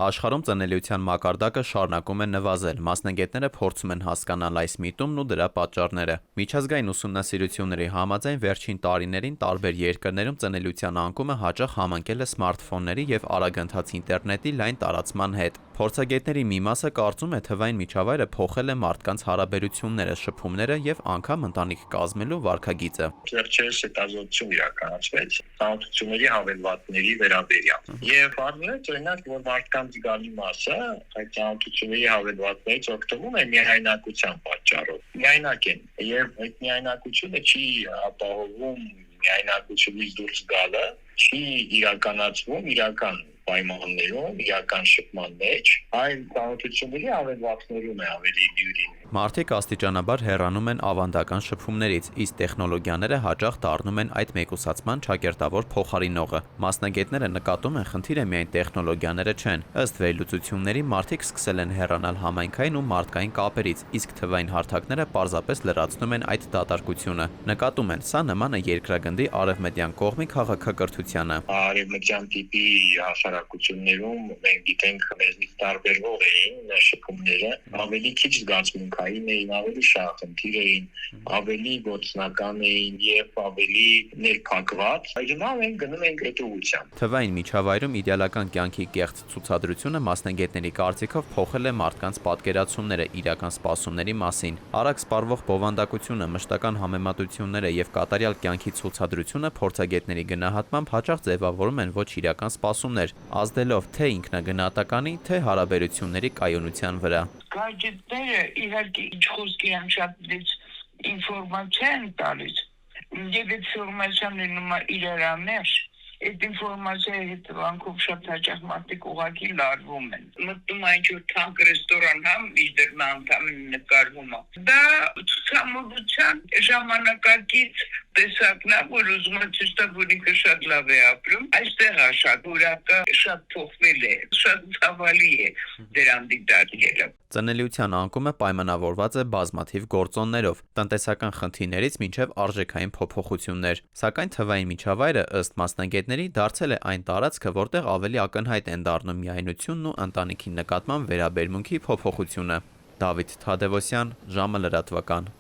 Աշխարհում ծնելիության մակարդակը շարունակում է նվազել, մասնագետները փորձում են հասկանալ այս միտումն ու դրա պատճառները։ Միջազգային ուսումնասիրությունների համաձայն վերջին տարիներին տարբեր երկրներում ծնելիության անկումը հաճախ համընկել է սմարթֆոնների եւ արագընթաց ինտերնետի լայն տարածման հետ։ Փորձագետների մի մասը կարծում է թվային միջավայրը փոխել է մարդկանց հարաբերությունները, շփումները եւ անգամ ընտանիք կազմելու վարքագիծը։ Վերջերս հետազոտություն իրականացվեց ծանոթությունների հավելվածների վերաբերյալ։ Եվ արվեց օրինակ, որ մարդկանց զգալի մասը այդ ծանոթությունների հավելվածներից օգտվում է միայնակության պատճառով։ Միայնակ են, եւ այդ միայնակությունը չի ապահովում միայնակությունից դուրս գալը, չի իրականացվում իրական պայմաններում, իրական շփման մեջ, այլ ծանոթությունների հավելվածներում է ավելի դյուրին։ Մարդիկ աստիճանաբար հեռանում են ավանդական շփումներից, իսկ տեխնոլոգիաները հաճախ դառնում են այդ մեկուսացման ճակերտավոր փոխարինողը։ Մասնագետները նկատում են, խնդիրը միայն տեխնոլոգիաները չեն։ Ըստ վերլուծությունների, մարդիկ սկսել են հեռանալ համայնքային ու մարդկային կապերից, իսկ թվային հարթակները պարզապես լրացնում են այդ դատարկությունը։ Նկատում են, սա նման է երկրագնդի արևմտյան կողմի քաղաքակրթությանը։ Արևմտյան տիպի հասարակություններում մենք գիտենք մեզնից տարբերվող էին շփումները, ավելի քիչ զգացմունքային էին, ավելի շահախնդիր էին, ավելի գործնական էին եւ ավելի ներփակված։ Հիմա մենք գնում ենք հետևությամբ։ Թվային միջավայրում իդեալական կյանքի կեղծ ցուցադրությունը մասնագետների կարծիքով փոխել է մարդկանց պատկերացումները իրական սպասումների մասին։ Արագ սպառվող բովանդակությունը, մշտական համեմատությունները եւ կատարյալ կյանքի ցուցադրությունը փորձագետների գնահատմամբ հաճախ ձևավորում են ոչ իրական սպասումներ, ազդելով թե ինքնագնահատականի, թե հարաբերությունների կայունության վրա։ Գադջետները իհարկե ինչ խոսքի անշատից ինֆորմացիա են տալիս, եւ այդ ինֆորմացիան լինում է իրարաներ, այդ ինֆորմացիայի հետևանքով շատ հաճախ մարդիկ ուղղակի լարվում են։ Մտնում է ինչ-որ թանկ ռեստորան, իդեր նա անդամին նկարվում է։ Դա ցուցամոլության ժամանակակից տեսակն է, որ ուզում է ցույց տալ, որ ինքը շատ լավ է ապրում։ Այստեղ է շատ որակը շատ փոխվել է, շատ ցավալի է դրան դիտարկելը։ Ծնելիության անկումը պայմանավորված է բազմաթիվ գործոններով, տնտեսական խնդիրներից մինչև արժեքային փոփոխություններ, սակայն թվային միջավայրը ըստ մասնագետների դարձել է այն տարածքը, որտեղ ավելի ակնհայտ են դառնում միայնությունն ու ընտանիքի նկատմամբ վերաբերմունքի փոփոխությունը։ Դավիթ Թադևոսյան, ժամը լրատվական։